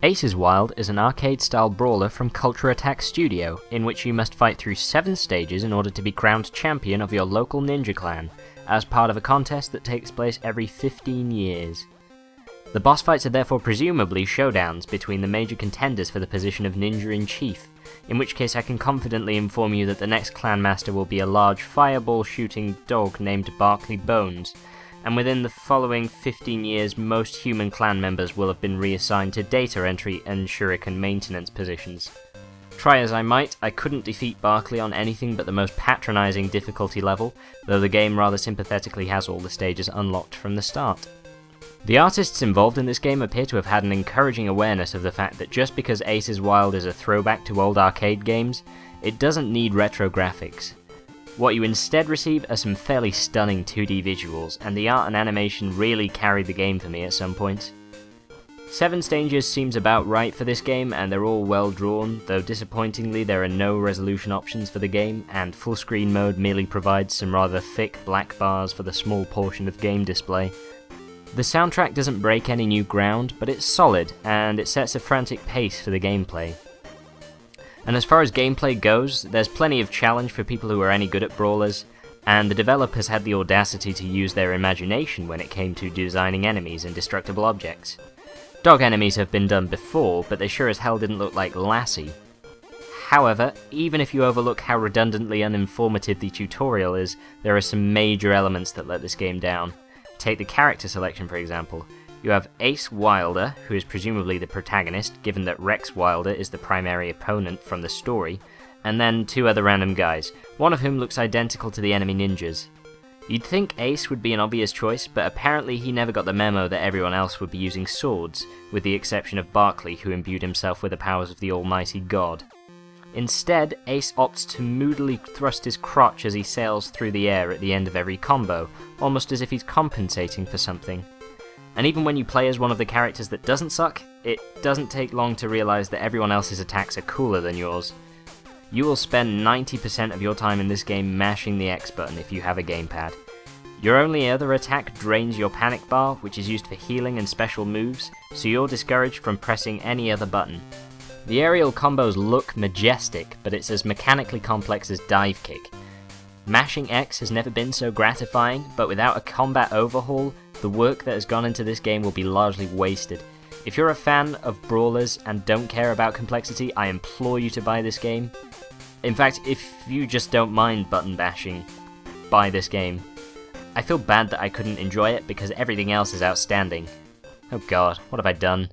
Ace is Wild is an arcade-style brawler from Culture Attack Studio, in which you must fight through 7 stages in order to be crowned champion of your local ninja clan, as part of a contest that takes place every 15 years. The boss fights are therefore presumably showdowns between the major contenders for the position of Ninja-in-Chief, in which case I can confidently inform you that the next clan master will be a large fireball-shooting dog named Barkley Bones, and within the following 15 years most human clan members will have been reassigned to data entry and shuriken maintenance positions. Try as I might, I couldn't defeat Barkley on anything but the most patronising difficulty level, though the game rather sympathetically has all the stages unlocked from the start. The artists involved in this game appear to have had an encouraging awareness of the fact that just because Ace is Wild is a throwback to old arcade games, it doesn't need retro graphics. What you instead receive are some fairly stunning 2D visuals, and the art and animation really carried the game for me at some points. 7 stages seems about right for this game, and they're all well drawn, though disappointingly there are no resolution options for the game, and full screen mode merely provides some rather thick black bars for the small portion of game display. The soundtrack doesn't break any new ground, but it's solid, and it sets a frantic pace for the gameplay. And as far as gameplay goes, there's plenty of challenge for people who are any good at brawlers, and the developers had the audacity to use their imagination when it came to designing enemies and destructible objects. Dog enemies have been done before, but they sure as hell didn't look like Lassie. However, even if you overlook how redundantly uninformative the tutorial is, there are some major elements that let this game down. Take the character selection for example. You have Ace Wilder, who is presumably the protagonist, given that Rex Wilder is the primary opponent from the story, and then 2 other random guys, one of whom looks identical to the enemy ninjas. You'd think Ace would be an obvious choice, but apparently he never got the memo that everyone else would be using swords, with the exception of Barkley, who imbued himself with the powers of the almighty god. Instead, Ace opts to moodily thrust his crotch as he sails through the air at the end of every combo, almost as if he's compensating for something. And even when you play as one of the characters that doesn't suck, it doesn't take long to realise that everyone else's attacks are cooler than yours. You will spend 90% of your time in this game mashing the X button if you have a gamepad. Your only other attack drains your panic bar, which is used for healing and special moves, so you're discouraged from pressing any other button. The aerial combos look majestic, but it's as mechanically complex as dive kick. Mashing X has never been so gratifying, but without a combat overhaul, the work that has gone into this game will be largely wasted. If you're a fan of brawlers and don't care about complexity, I implore you to buy this game. In fact, if you just don't mind button bashing, buy this game. I feel bad that I couldn't enjoy it because everything else is outstanding. Oh god, what have I done?